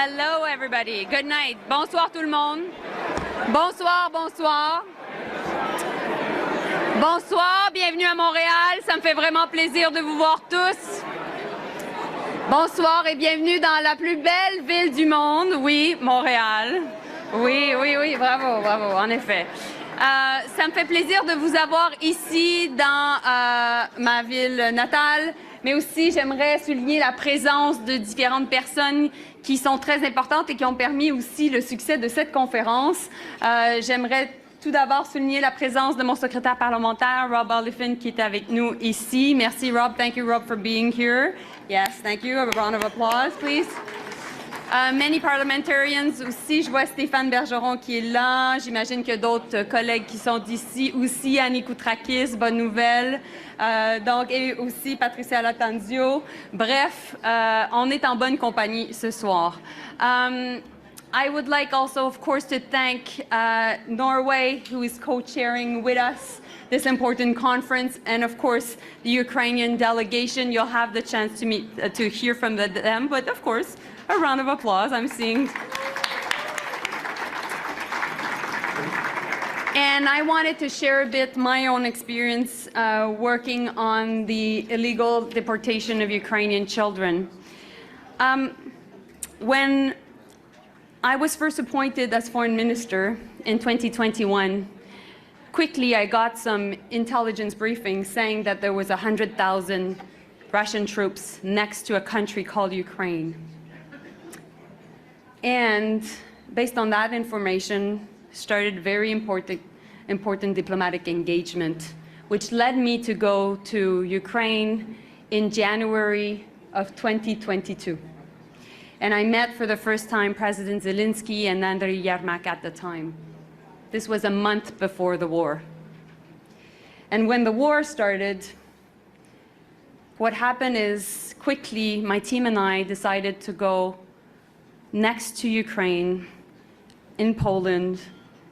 Hello, everybody. Good night. Bonsoir, tout le monde. Bonsoir, bonsoir. Bonsoir, bienvenue à Montréal. Ça me fait vraiment plaisir de vous voir tous. Bonsoir et bienvenue dans la plus belle ville du monde. Oui, Montréal. Oui, oui, oui, bravo, bravo, en effet. Ça me fait plaisir de vous avoir ici dans ma ville natale, mais aussi j'aimerais souligner la présence de différentes personnes qui sont très importantes et qui ont permis aussi le succès de cette conférence. J'aimerais tout d'abord souligner la présence de mon secrétaire parlementaire, Rob Oliphant, qui est avec nous ici. Merci, Rob. Thank you, Rob, for being here. Yes, thank you. A round of applause, please. Many parliamentarians aussi. Je vois Stéphane Bergeron qui est là. J'imagine qu'il y a d'autres collègues qui sont d'ici aussi. Annie Koutrakis, bonne nouvelle. Donc, et aussi Patricia Latanzio. Bref, on est en bonne compagnie ce soir. I would like also, of course, to thank Norway, who is co-chairing with us this important conference, and of course, the Ukrainian delegation. You'll have the chance to meet, to hear from them, but of course, a round of applause. I'm seeing. And I wanted to share a bit my own experience working on the illegal deportation of Ukrainian children. When I was first appointed as foreign minister in 2021, quickly I got some intelligence briefings saying that there was 100,000 Russian troops next to a country called Ukraine. And based on that information, started very important diplomatic engagement, which led me to go to Ukraine in January of 2022. And I met for the first time President Zelensky and Andrii Sybiha at the time. This was a month before the war. And when the war started, what happened is quickly my team and I decided to go next to Ukraine in Poland.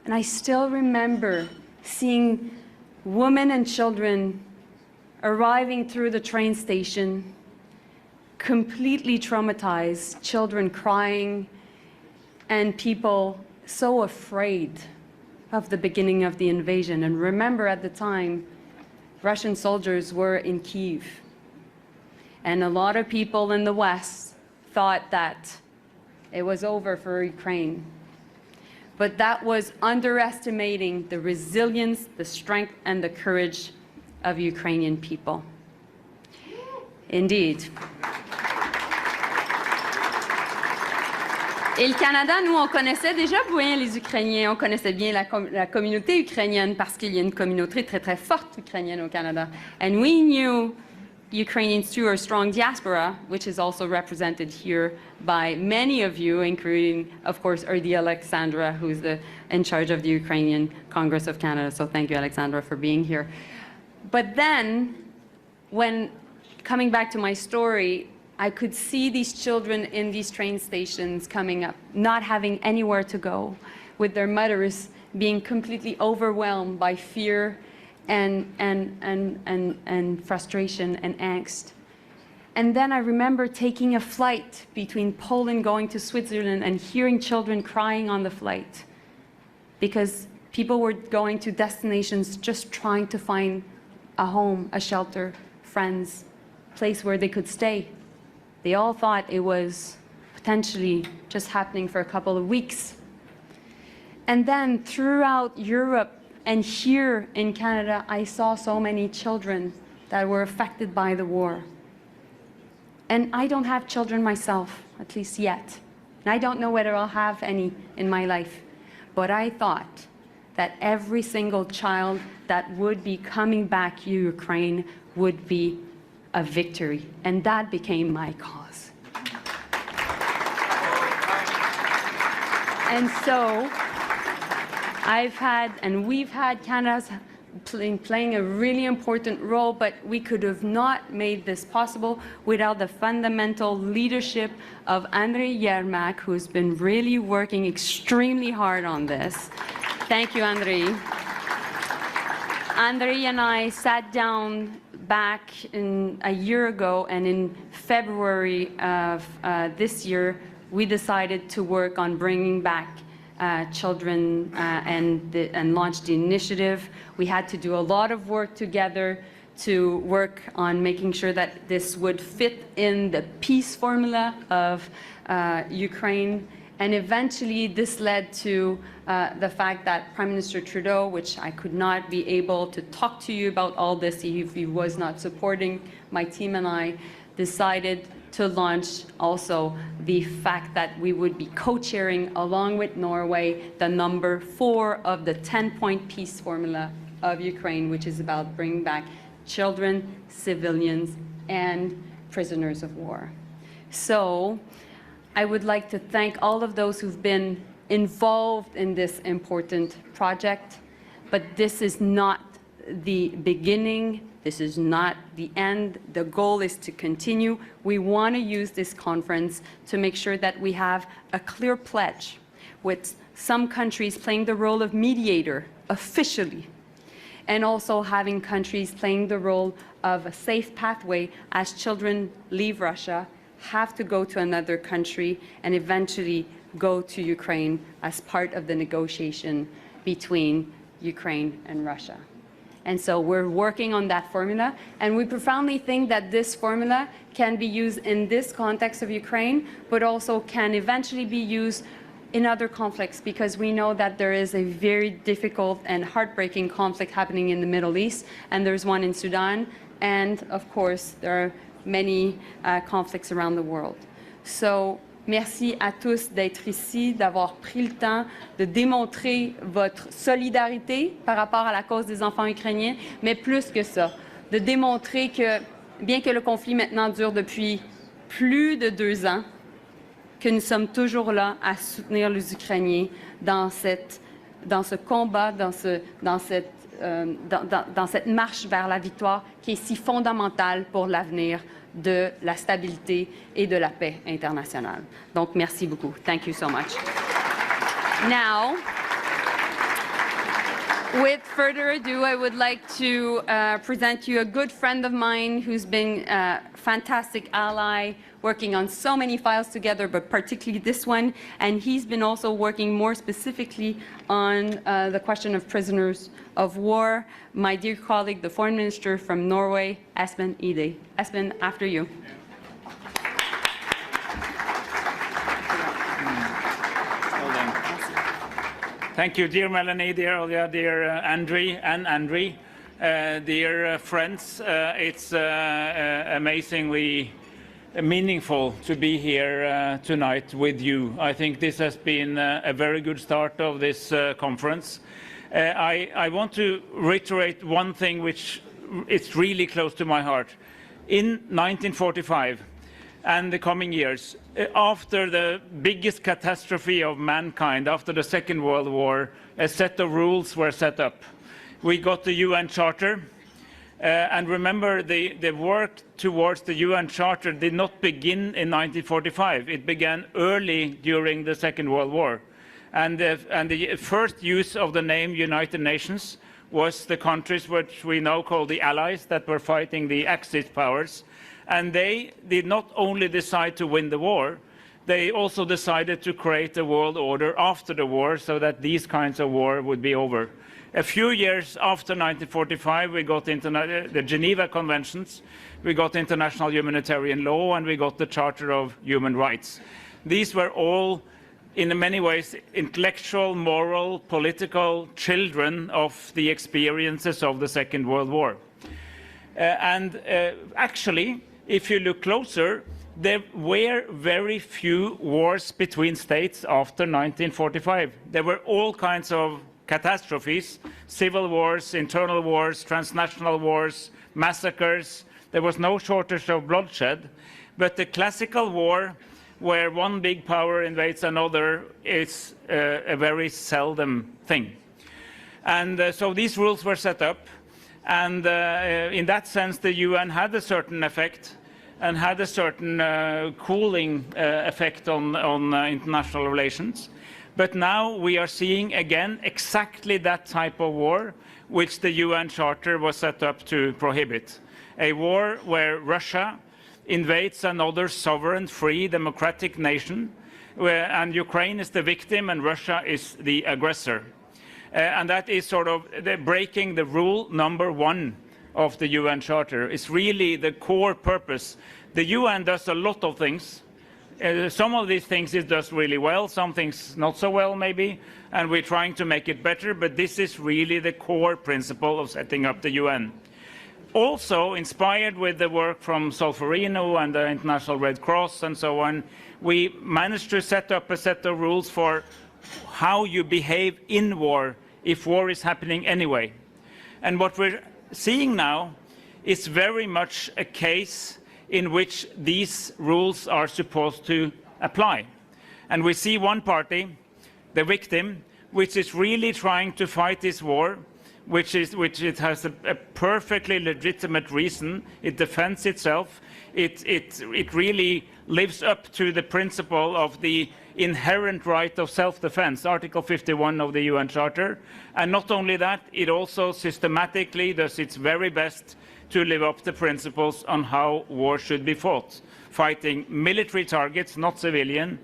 And I still remember seeing women and children arriving through the train station, completely traumatized, children crying, and people so afraid of the beginning of the invasion. And remember, at the time, Russian soldiers were in Kyiv. And a lot of people in the West thought that it was over for Ukraine. But that was underestimating the resilience, the strength, and the courage of Ukrainian people. Indeed. Et le Canada, nous, on connaissait déjà bien les Ukrainiens, on connaissait bien la communauté ukrainienne parce qu'il y a une communauté très, très forte ukrainienne au Canada. And we knew Ukrainians too are a strong diaspora, which is also represented here by many of you, including, of course, Erdie Alexandra, who's in charge of the Ukrainian Congress of Canada. So thank you, Alexandra, for being here. But then, when coming back to my story, I could see these children in these train stations coming up, not having anywhere to go, with their mothers being completely overwhelmed by fear and frustration and angst. And then I remember taking a flight between Poland going to Switzerland and hearing children crying on the flight because people were going to destinations just trying to find a home, a shelter, friends, place where they could stay. They all thought it was potentially just happening for a couple of weeks. And then throughout Europe and here in Canada, I saw so many children that were affected by the war. And I don't have children myself, at least yet. And I don't know whether I'll have any in my life. But I thought that every single child that would be coming back to Ukraine would be a victory, and that became my cause. And so I've had, and we've had, Canada's playing a really important role, but we could have not made this possible without the fundamental leadership of Andrii Sybiha, who's been really working extremely hard on this. Thank you, Andrii. Andrii and I sat down back a year ago, and in February of this year, we decided to work on bringing back children and launch the initiative. We had to do a lot of work together to work on making sure that this would fit in the peace formula of Ukraine. And eventually this led to the fact that Prime Minister Trudeau, which I could not be able to talk to you about all this if he was not supporting my team and I, decided to launch also the fact that we would be co-chairing along with Norway the number 4 of the 10-point peace formula of Ukraine, which is about bringing back children, civilians, and prisoners of war. So I would like to thank all of those who've been involved in this important project, but this is not the beginning. This is not the end. The goal is to continue. We want to use this conference to make sure that we have a clear pledge, with some countries playing the role of mediator officially, and also having countries playing the role of a safe pathway as children leave Russia, have to go to another country, and eventually go to Ukraine as part of the negotiation between Ukraine and Russia. And so we're working on that formula, and we profoundly think that this formula can be used in this context of Ukraine, but also can eventually be used in other conflicts, because we know that there is a very difficult and heartbreaking conflict happening in the Middle East, and there's one in Sudan, and of course there are many conflicts around the world. So merci à tous d'être ici, d'avoir pris le temps de démontrer votre solidarité par rapport à la cause des enfants ukrainiens, mais plus que ça, de démontrer que, bien que le conflit maintenant dure depuis plus de 2 ans, que nous sommes toujours là à soutenir les Ukrainiens dans ce combat, dans cette marche vers la victoire qui est si fondamentale pour l'avenir de la stabilité et de la paix internationale. Donc, merci beaucoup. Thank you so much. Now, with further ado, I would like to present you a good friend of mine who's been a fantastic ally, working on so many files together, but particularly this one. And he's been also working more specifically on the question of prisoners of war. My dear colleague, the Foreign Minister from Norway, Espen Eide. Espen, after you. Thank you, dear Mélanie, dear Olya, dear Andrii, dear friends. It's amazingly meaningful to be here tonight with you. I think this has been a very good start of this conference. I want to reiterate one thing which is really close to my heart. In 1945 and the coming years, after the biggest catastrophe of mankind, after the Second World War, a set of rules were set up. We got the UN Charter, and remember, the work towards the UN Charter did not begin in 1945. It began early during the Second World War. And the first use of the name United Nations was the countries which we now call the Allies that were fighting the Axis powers. And they did not only decide to win the war, they also decided to create a world order after the war so that these kinds of war would be over. A few years after 1945, we got the Geneva Conventions, we got international humanitarian law, and we got the Charter of Human Rights. These were all, in many ways, intellectual, moral, political children of the experiences of the Second World War. Actually, if you look closer, there were very few wars between states after 1945. There were all kinds of catastrophes, civil wars, internal wars, transnational wars, massacres. There was no shortage of bloodshed. But the classical war, where one big power invades another, is a very seldom thing. And so these rules were set up. And in that sense, the UN had a certain effect and had a certain cooling effect on international relations. But now we are seeing again exactly that type of war which the UN Charter was set up to prohibit. A war where Russia invades another sovereign, free, democratic nation and Ukraine is the victim and Russia is the aggressor. And that is sort of breaking the rule number 1 of the UN Charter. It's really the core purpose. The UN does a lot of things. Some of these things it does really well, some things not so well maybe, and we're trying to make it better, but this is really the core principle of setting up the UN. Also, inspired with the work from Solferino and the International Red Cross and so on, we managed to set up a set of rules for how you behave in war if war is happening anyway. And what we're seeing now is very much a case in which these rules are supposed to apply. And we see one party, the victim, which is really trying to fight this war, which it has a perfectly legitimate reason. It defends itself. It really lives up to the principle of the inherent right of self-defense, Article 51 of the UN Charter. And not only that, it also systematically does its very best to live up to principles on how war should be fought, fighting military targets, not civilian.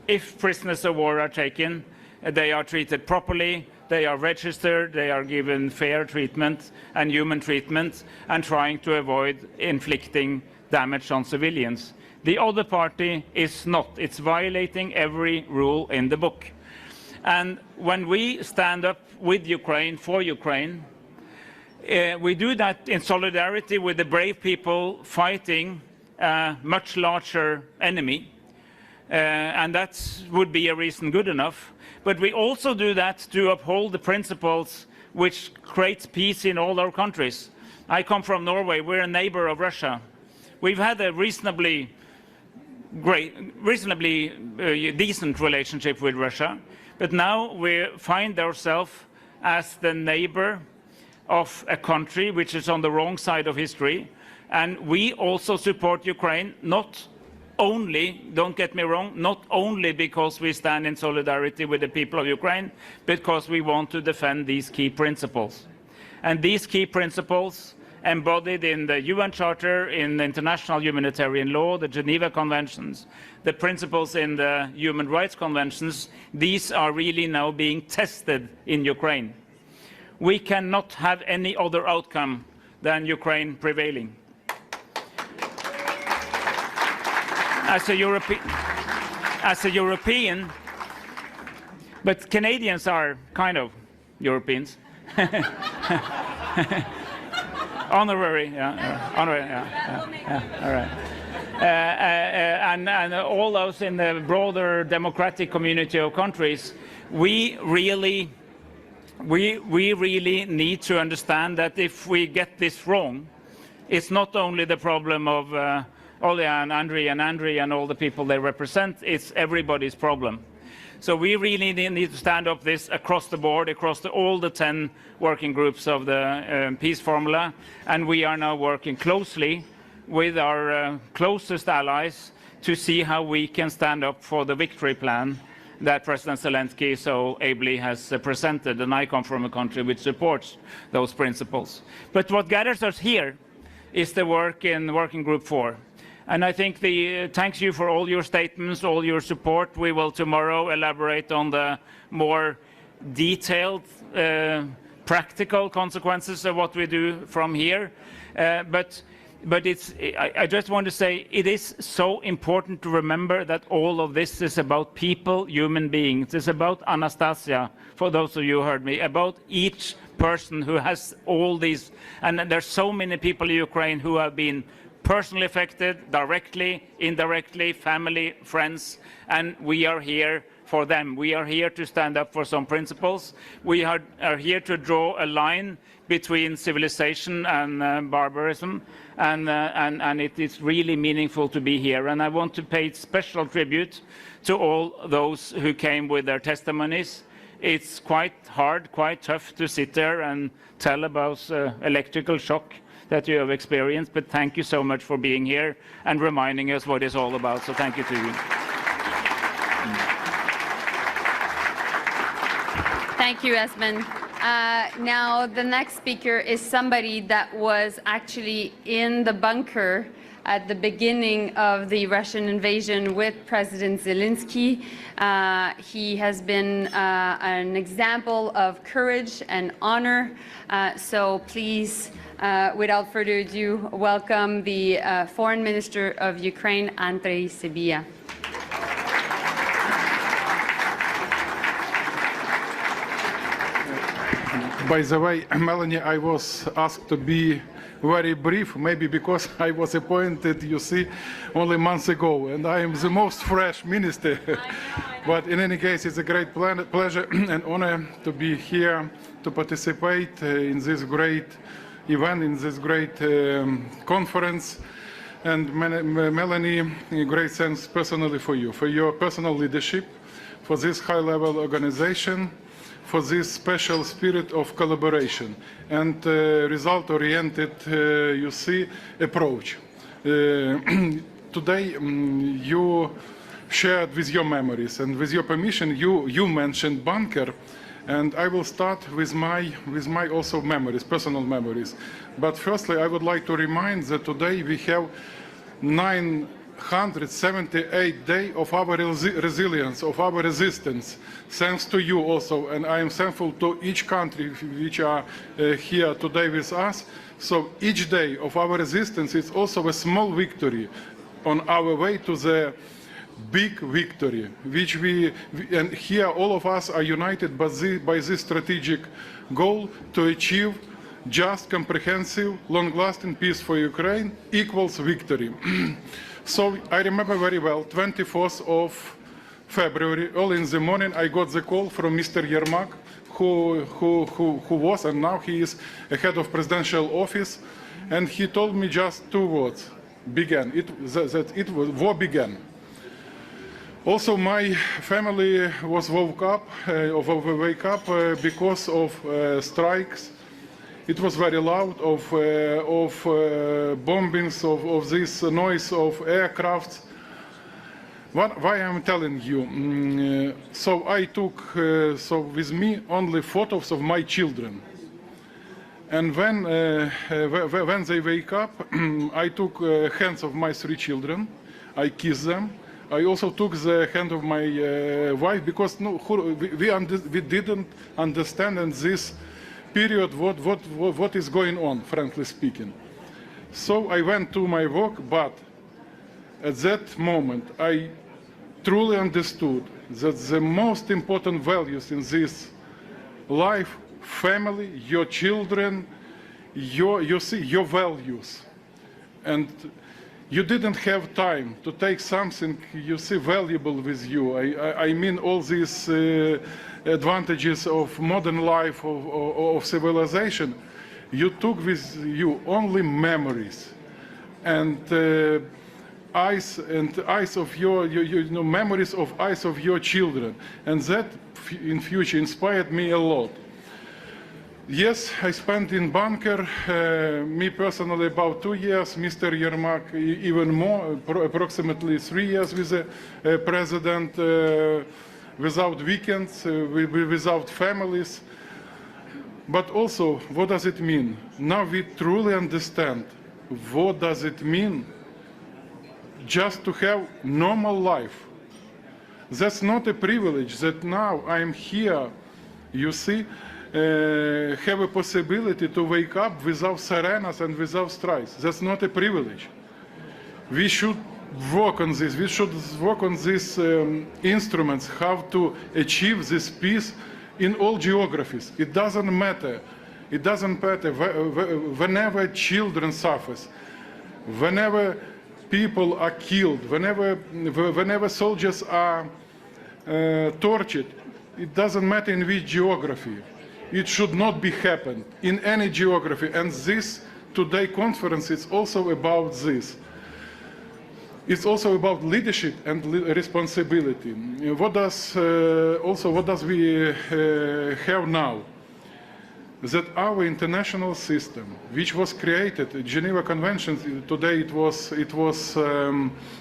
If prisoners of war are taken, they are treated properly, they are registered, they are given fair treatment and human treatment, and trying to avoid inflicting damage on civilians. The other party is not. It's violating every rule in the book. And when we stand up with Ukraine, for Ukraine, we do that in solidarity with the brave people fighting a much larger enemy. And that would be a reason good enough. But we also do that to uphold the principles which create peace in all our countries. I come from Norway. We're a neighbor of Russia. We've had a reasonably decent relationship with Russia. But now we find ourselves as the neighbor of a country which is on the wrong side of history. And we also support Ukraine, not only, don't get me wrong, not only because we stand in solidarity with the people of Ukraine, because we want to defend these key principles. And these key principles, embodied in the UN Charter, in the international humanitarian law, the Geneva Conventions, the principles in the Human Rights Conventions, these are really now being tested in Ukraine. We cannot have any other outcome than Ukraine prevailing. As a European, but Canadians are kind of Europeans. Honorary, all right. And all those in the broader democratic community of countries, we really need to understand that if we get this wrong, it's not only the problem of Ole and Andrii and all the people they represent, it's everybody's problem. So we really need to stand up this across the board, across all the 10 working groups of the peace formula, and we are now working closely with our closest allies to see how we can stand up for the victory plan that President Zelensky so ably has presented, and I come from a country which supports those principles. But what gathers us here is the work in Working Group 4. And I think thanks you for all your statements, all your support. We will tomorrow elaborate on the more detailed, practical consequences of what we do from here. But I just want to say it is so important to remember that all of this is about people, human beings. It's about Anastasia, for those of you who heard me, about each person who has all these. And there's so many people in Ukraine who have been personally affected, directly, indirectly, family, friends, and we are here for them. We are here to stand up for some principles. We are here to draw a line between civilization and barbarism, and it is really meaningful to be here. And I want to pay special tribute to all those who came with their testimonies. It's quite hard, quite tough to sit there and tell about electrical shock that you have experienced, but thank you so much for being here and reminding us what it's all about. So thank you to you. Thank you, Espen. Now, the next speaker is somebody that was actually in the bunker at the beginning of the Russian invasion with President Zelensky. He has been an example of courage and honor. So please, without further ado, welcome the Foreign Minister of Ukraine, Andrii Sybiha. By the way, Melanie, I was asked to be very brief, maybe because I was appointed, you see, only months ago, and I am the most fresh minister. I know. But in any case, it's a great pleasure and honor to be here to participate in this great event, in this great conference. And Melanie, in a great sense, personally for you, for your personal leadership, for this high-level organization, for this special spirit of collaboration and result-oriented, you see, approach. Today, you shared with your memories, and with your permission, you mentioned bunker, and I will start with my also memories, personal memories. But firstly, I would like to remind that today we have 978 days of our resilience, of our resistance, thanks to you also, and I am thankful to each country which are here today with us. So each day of our resistance is also a small victory on our way to the big victory, which and here all of us are united by this strategic goal to achieve just, comprehensive, long-lasting peace for Ukraine equals victory. So I remember very well, 24th of February, early in the morning, I got the call from Mr. Yermak, who was, and now he is a head of presidential office, and he told me just two words: began. War began. Also, my family was wake up because of strikes. It was very loud of bombings, of this noise of aircrafts. Why I'm telling you? So I took with me only photos of my children. And when they wake up, I took hands of my three children. I kissed them. I also took the hand of my wife because we didn't understand in this period what is going on, frankly speaking. So I went to my work, but at that moment I truly understood that the most important values in this life, family, your children, your values, and you didn't have time to take something you see valuable with you. I mean all these advantages of modern life, of civilization. You took with you only memories and eyes of your memories of eyes of your children, and that in future inspired me a lot. Yes, I spent in bunker, me personally about 2 years, Mr. Yermak even more, approximately 3 years with the president, without weekends, without families. But also, what does it mean? Now we truly understand what does it mean just to have normal life. That's not a privilege that now I'm here, you see, have a possibility to wake up without sirenas and without strikes. That's not a privilege. We should work on this. We should work on these instruments, how to achieve this peace in all geographies. It doesn't matter. It doesn't matter whenever children suffer, whenever people are killed, whenever soldiers are tortured. It doesn't matter in which geography. It should not be happened in any geography. And this today conference is also about this. It's also about leadership and responsibility. What does we have now? That our international system, which was created, Geneva Convention, today it was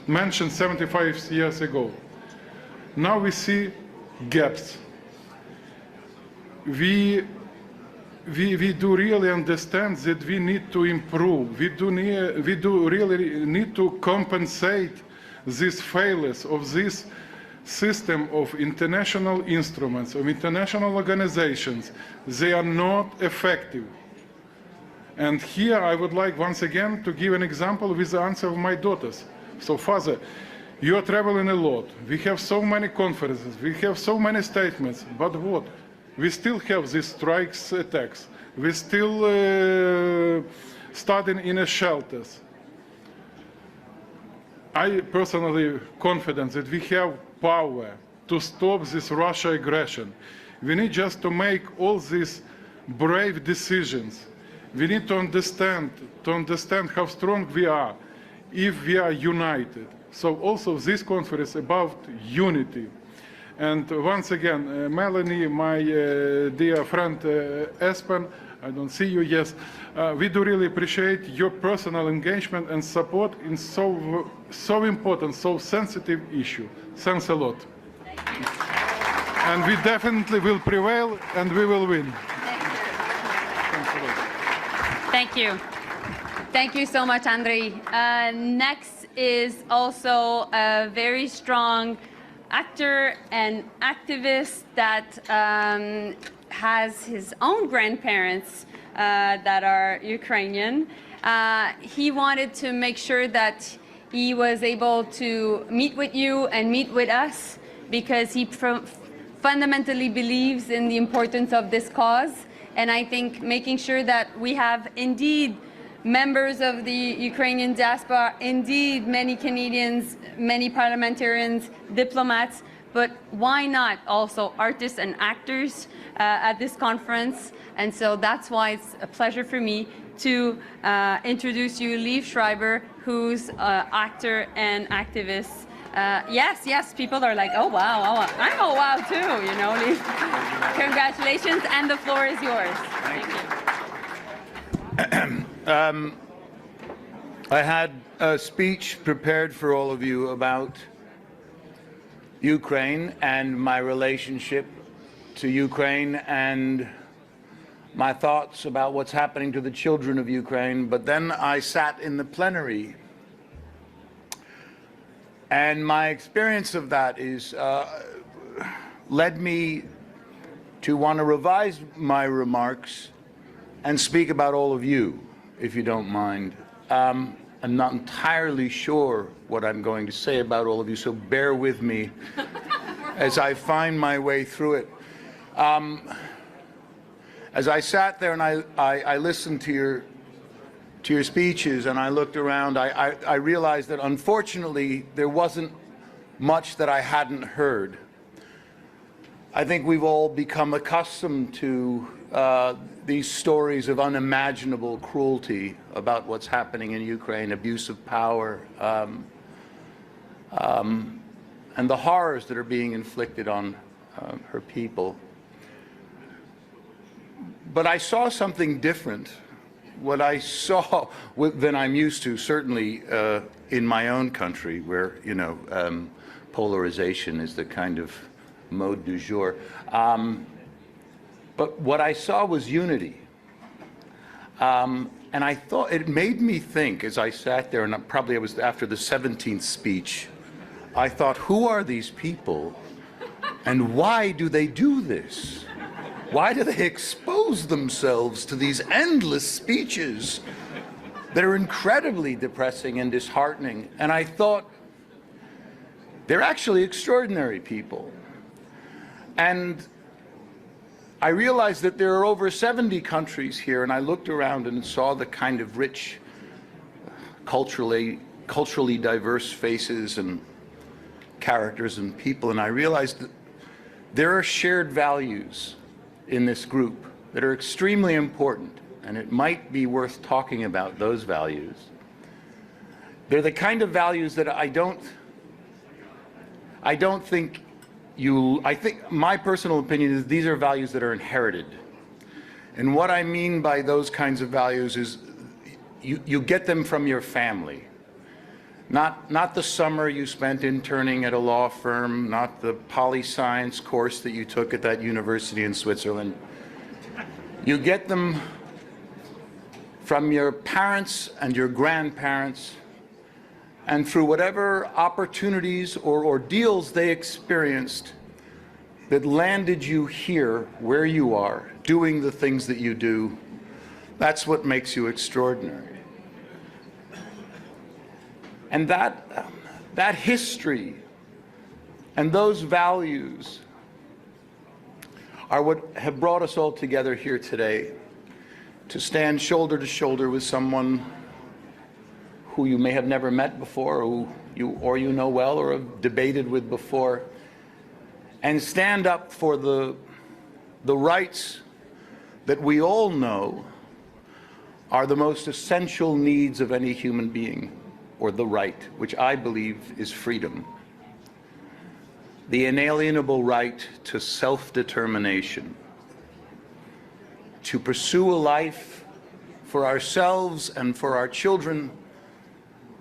mentioned 75 years ago. Now we see gaps. We we do really understand that we need to improve. We do really need to compensate these failures of this system of international instruments, of international organizations. They are not effective. And here I would like once again to give an example with the answer of my daughters. So, Father, you are traveling a lot. We have so many conferences. We have so many statements. But what? We still have these strikes, attacks. We still studying in the shelters. I personally confident that we have power to stop this Russia aggression. We need just to make all these brave decisions. We need to understand how strong we are if we are united. So also this conference is about unity. And once again, Mélanie, my dear friend Espen, I don't see you, yes, we do really appreciate your personal engagement and support in so important, so sensitive issue. Thanks a lot. And we definitely will prevail and we will win. Thank you. Thank you so much, Andrii. Next is also a very strong actor and activist that has his own grandparents that are Ukrainian. He wanted to make sure that he was able to meet with you and meet with us because he fundamentally believes in the importance of this cause. And I think making sure that we have indeed members of the Ukrainian diaspora, indeed many Canadians, many parliamentarians, diplomats, but why not also artists and actors at this conference? And so that's why it's a pleasure for me to introduce you Liev Schreiber, who's an actor and activist. Yes, people are like, oh wow, I'm oh wow too, you know, Liev. Congratulations, and the floor is yours. Thank you. I had a speech prepared for all of you about Ukraine and my relationship to Ukraine and my thoughts about what's happening to the children of Ukraine. But then I sat in the plenary, and my experience of that is led me to want to revise my remarks and speak about all of you, if you don't mind. I'm not entirely sure what I'm going to say about all of you, so bear with me as I find my way through it. As I sat there and I listened to your speeches and I looked around, I realized that unfortunately there wasn't much that I hadn't heard. I think we've all become accustomed to these stories of unimaginable cruelty about what's happening in Ukraine, abuse of power, and the horrors that are being inflicted on her people. But I saw something different. What I saw than I'm used to, certainly in my own country, where, you know, polarization is the kind of mode du jour. But what I saw was unity. And I thought, it made me think as I sat there, and probably it was after the 17th speech, I thought, who are these people and why do they do this? Why do they expose themselves to these endless speeches that are incredibly depressing and disheartening? And I thought, they're actually extraordinary people. And I realized that there are over 70 countries here, and I looked around and saw the kind of rich, culturally diverse faces and characters and people, and I realized that there are shared values in this group that are extremely important, and it might be worth talking about those values. They're the kind of values that I think my personal opinion is these are values that are inherited. And what I mean by those kinds of values is you get them from your family. Not the summer you spent interning at a law firm, not the poli-science course that you took at that university in Switzerland. You get them from your parents and your grandparents, and through whatever opportunities or ordeals they experienced that landed you here where you are, doing the things that you do. That's what makes you extraordinary. And that history and those values are what have brought us all together here today to stand shoulder to shoulder with someone who you may have never met before, or you know well or have debated with before, and stand up for the rights that we all know are the most essential needs of any human being, or the right, which I believe is freedom. The inalienable right to self-determination, to pursue a life for ourselves and for our children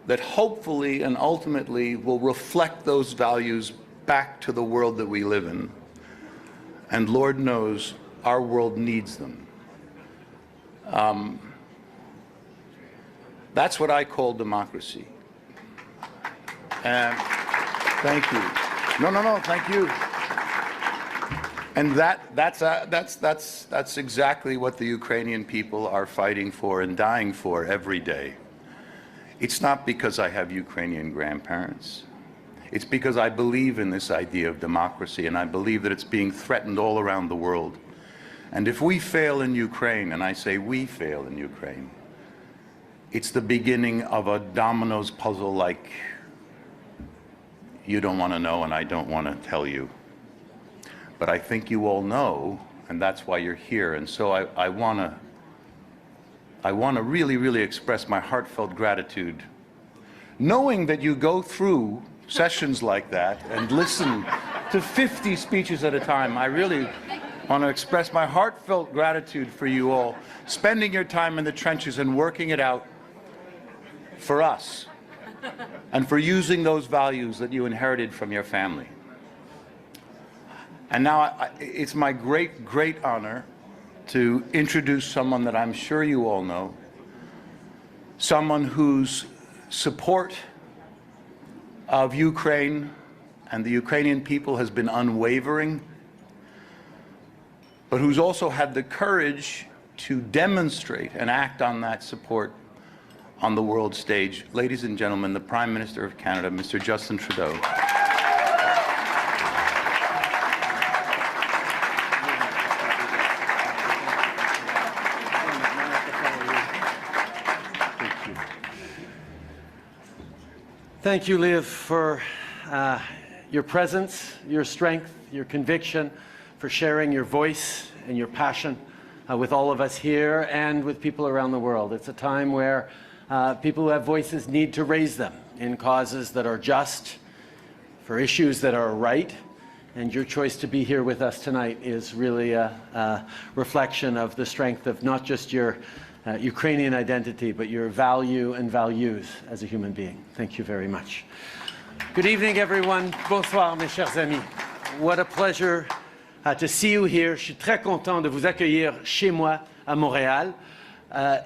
that hopefully and ultimately will reflect those values back to the world that we live in. And Lord knows our world needs them. That's what I call democracy. Thank you. No, thank you. And that's exactly what the Ukrainian people are fighting for and dying for every day. It's not because I have Ukrainian grandparents. It's because I believe in this idea of democracy, and I believe that it's being threatened all around the world. And if we fail in Ukraine, and I say we fail in Ukraine, it's the beginning of a dominoes puzzle like you don't want to know and I don't want to tell you. But I think you all know, and that's why you're here. And so I want to really, really express my heartfelt gratitude, knowing that you go through sessions like that and listen to 50 speeches at a time. I really want to express my heartfelt gratitude for you all, spending your time in the trenches and working it out for us, and for using those values that you inherited from your family. And now it's my great, great honor to introduce someone that I'm sure you all know, someone whose support of Ukraine and the Ukrainian people has been unwavering, but who's also had the courage to demonstrate and act on that support on the world stage. Ladies and gentlemen, the Prime Minister of Canada, Mr. Justin Trudeau. Thank you, Liev, for your presence, your strength, your conviction, for sharing your voice and your passion with all of us here and with people around the world. It's a time where people who have voices need to raise them in causes that are just, for issues that are right, and your choice to be here with us tonight is really a reflection of the strength of not just your Ukrainian identity, but your value and values as a human being. Thank you very much. Good evening, everyone. Bonsoir, mes chers amis. What a pleasure to see you here. Je suis très content de vous accueillir chez moi à Montréal.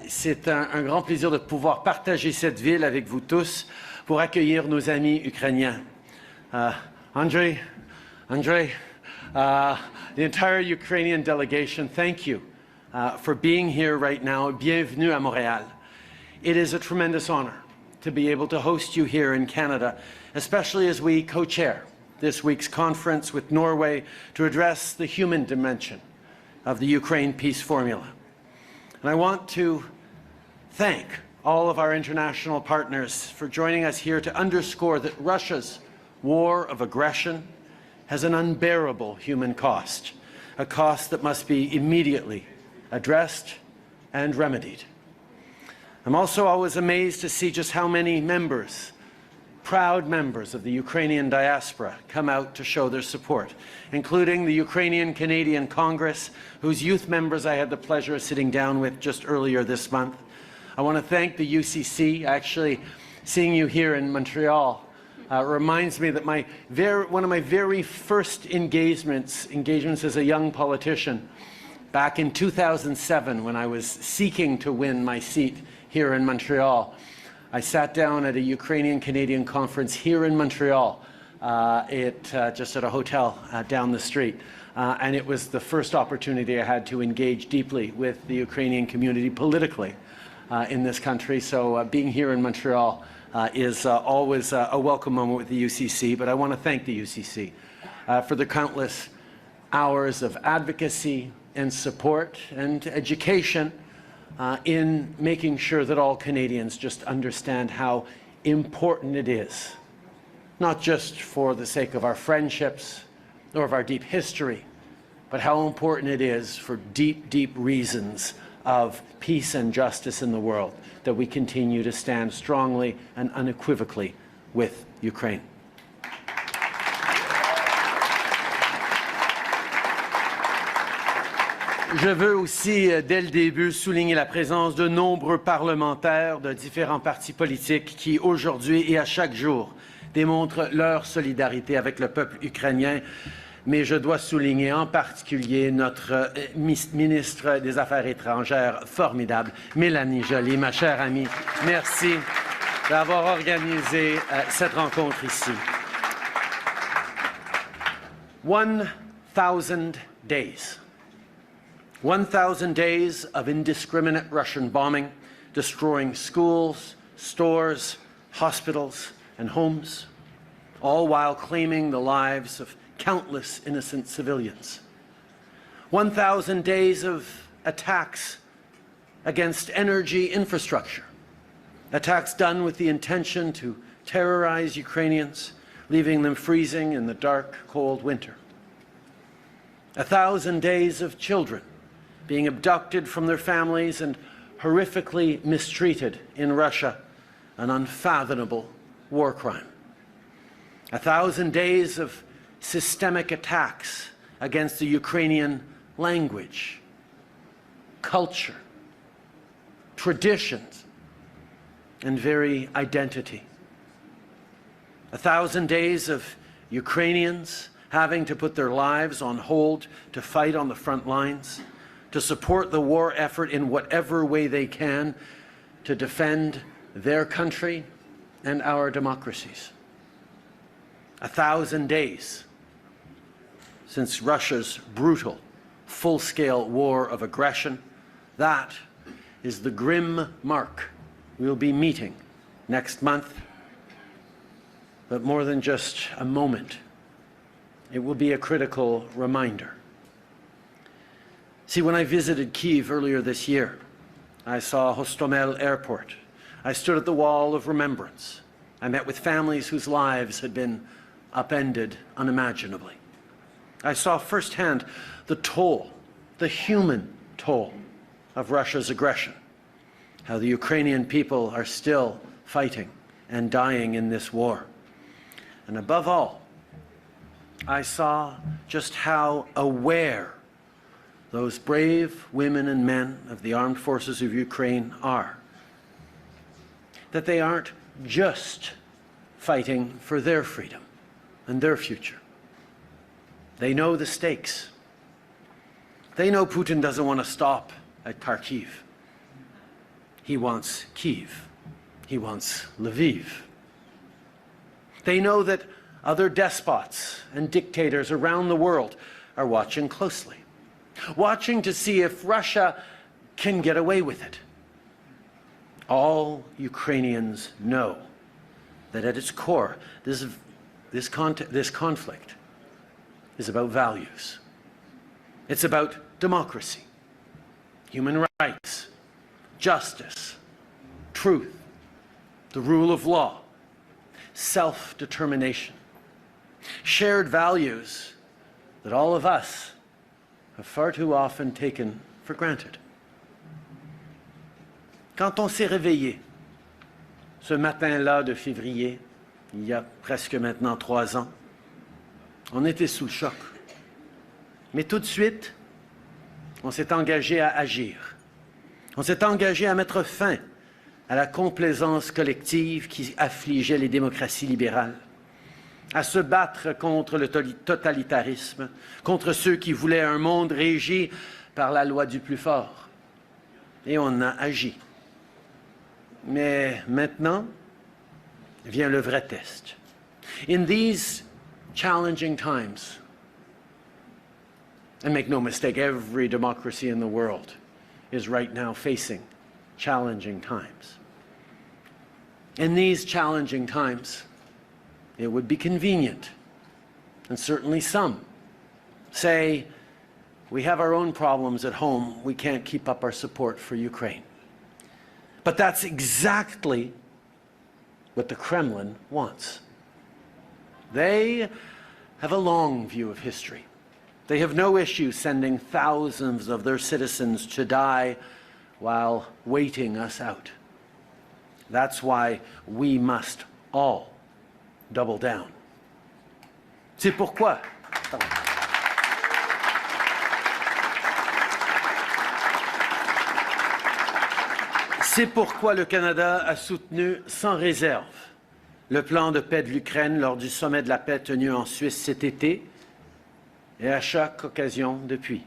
C'est un grand plaisir de pouvoir partager cette ville avec vous tous pour accueillir nos amis ukrainiens. Andrii, the entire Ukrainian delegation, thank you for being here right now. Bienvenue à Montréal. It is a tremendous honor to be able to host you here in Canada, especially as we co-chair this week's conference with Norway to address the human dimension of the Ukraine peace formula. And I want to thank all of our international partners for joining us here to underscore that Russia's war of aggression has an unbearable human cost, a cost that must be immediately addressed and remedied. I'm also always amazed to see just how many members, proud members of the Ukrainian diaspora, come out to show their support, including the Ukrainian-Canadian Congress, whose youth members I had the pleasure of sitting down with just earlier this month. I want to thank the UCC. Actually, seeing you here in Montreal reminds me that one of my very first engagements as a young politician Back in 2007, when I was seeking to win my seat here in Montreal, I sat down at a Ukrainian-Canadian conference here in Montreal, just at a hotel down the street. And it was the first opportunity I had to engage deeply with the Ukrainian community politically in this country. So being here in Montreal is always a welcome moment with the UCC. But I want to thank the UCC for the countless hours of advocacy and support and education in making sure that all Canadians just understand how important it is, not just for the sake of our friendships or of our deep history, but how important it is for deep, deep reasons of peace and justice in the world that we continue to stand strongly and unequivocally with Ukraine. Je veux aussi, dès le début, souligner la présence de nombreux parlementaires de différents partis politiques qui, aujourd'hui et à chaque jour, démontrent leur solidarité avec le peuple ukrainien. Mais je dois souligner en particulier notre ministre des Affaires étrangères formidable, Mélanie Joly, ma chère amie. Merci d'avoir organisé cette rencontre ici. 1,000 days. 1,000 days of indiscriminate Russian bombing, destroying schools, stores, hospitals, and homes, all while claiming the lives of countless innocent civilians. 1,000 days of attacks against energy infrastructure, attacks done with the intention to terrorize Ukrainians, leaving them freezing in the dark, cold winter. 1,000 days of children being abducted from their families and horrifically mistreated in Russia, an unfathomable war crime. 1,000 days of systemic attacks against the Ukrainian language, culture, traditions, and very identity. 1,000 days of Ukrainians having to put their lives on hold to fight on the front lines, to support the war effort in whatever way they can, to defend their country and our democracies. 1,000 days since Russia's brutal, full-scale war of aggression. That is the grim mark we'll be meeting next month. But more than just a moment, it will be a critical reminder. See, when I visited Kyiv earlier this year, I saw Hostomel Airport. I stood at the Wall of Remembrance. I met with families whose lives had been upended unimaginably. I saw firsthand the toll, the human toll of Russia's aggression, how the Ukrainian people are still fighting and dying in this war. And above all, I saw just how aware those brave women and men of the armed forces of Ukraine are. That they aren't just fighting for their freedom and their future. They know the stakes. They know Putin doesn't want to stop at Kharkiv. He wants Kyiv. He wants Lviv. They know that other despots and dictators around the world are watching closely, watching to see if Russia can get away with it. All Ukrainians know that at its core, this conflict is about values. It's about democracy, human rights, justice, truth, the rule of law, self-determination, shared values that all of us have far too often taken for granted. Quand on s'est réveillé ce matin-là de février, il y a presque maintenant 3 ans, on était sous le choc. Mais tout de suite, on s'est engagé à agir. On s'est engagé à mettre fin à la complaisance collective qui affligeait les démocraties libérales. à se battre contre le totalitarisme, contre ceux qui voulaient un monde régi par la loi du plus fort. Et on a agi. Mais maintenant vient le vrai test. In these challenging times, and make no mistake, every democracy in the world is right now facing challenging times. In these challenging times, it would be convenient, and certainly some say, we have our own problems at home, we can't keep up our support for Ukraine. But that's exactly what the Kremlin wants. They have a long view of history. They have no issue sending thousands of their citizens to die while waiting us out. That's why we must all double down. C'est pourquoi. C'est pourquoi le Canada a soutenu sans réserve le plan de paix de l'Ukraine lors du sommet de la paix tenu en Suisse cet été et à chaque occasion depuis.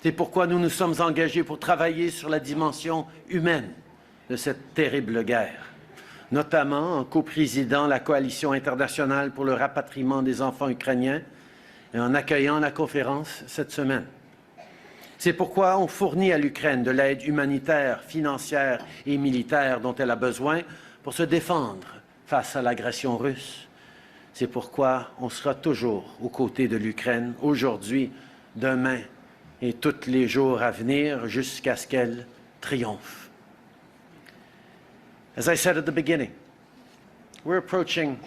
C'est pourquoi nous nous sommes engagés pour travailler sur la dimension humaine de cette terrible guerre, notamment en coprésidant la Coalition internationale pour le rapatriement des enfants ukrainiens et en accueillant la conférence cette semaine. C'est pourquoi on fournit à l'Ukraine de l'aide humanitaire, financière et militaire dont elle a besoin pour se défendre face à l'agression russe. C'est pourquoi on sera toujours aux côtés de l'Ukraine, aujourd'hui, demain et tous les jours à venir, jusqu'à ce qu'elle triomphe. As I said at the beginning, we're approaching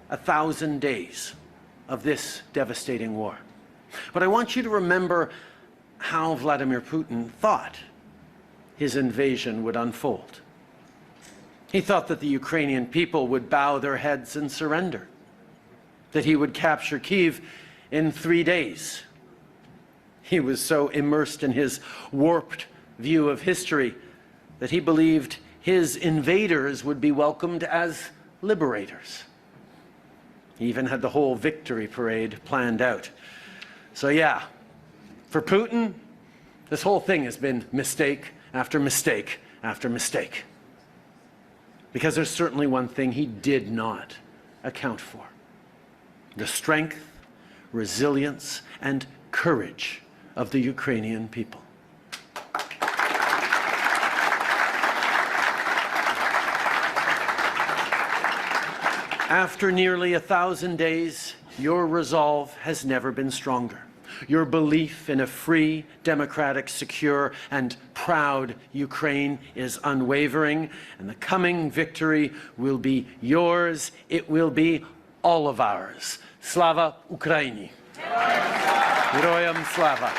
1,000 days of this devastating war. But I want you to remember how Vladimir Putin thought his invasion would unfold. He thought that the Ukrainian people would bow their heads and surrender, that he would capture Kyiv in 3 days. He was so immersed in his warped view of history that he believed his invaders would be welcomed as liberators. He even had the whole victory parade planned out. So yeah, for Putin, this whole thing has been mistake after mistake after mistake. Because there's certainly one thing he did not account for: the strength, resilience, and courage of the Ukrainian people. After nearly 1,000 days, your resolve has never been stronger. Your belief in a free, democratic, secure, and proud Ukraine is unwavering, and the coming victory will be yours. It will be all of ours. Slava Ukraini. Heroyam Slava.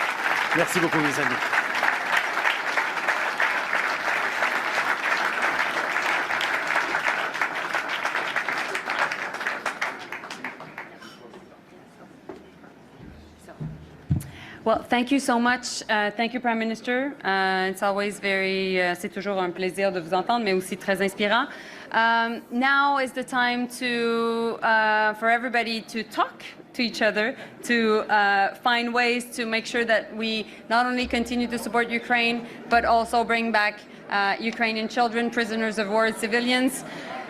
Merci beaucoup, mes amis. Well, thank you so much. Thank you, Prime Minister. It's always c'est toujours un plaisir de vous entendre, mais aussi très inspirant. Now is the time for everybody to talk to each other, to find ways to make sure that we not only continue to support Ukraine, but also bring back Ukrainian children, prisoners of war, and civilians.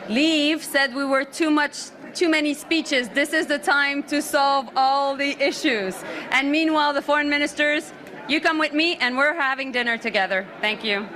Liev said we were too many speeches. This is the time to solve all the issues. And meanwhile, the foreign ministers, you come with me and we're having dinner together. Thank you.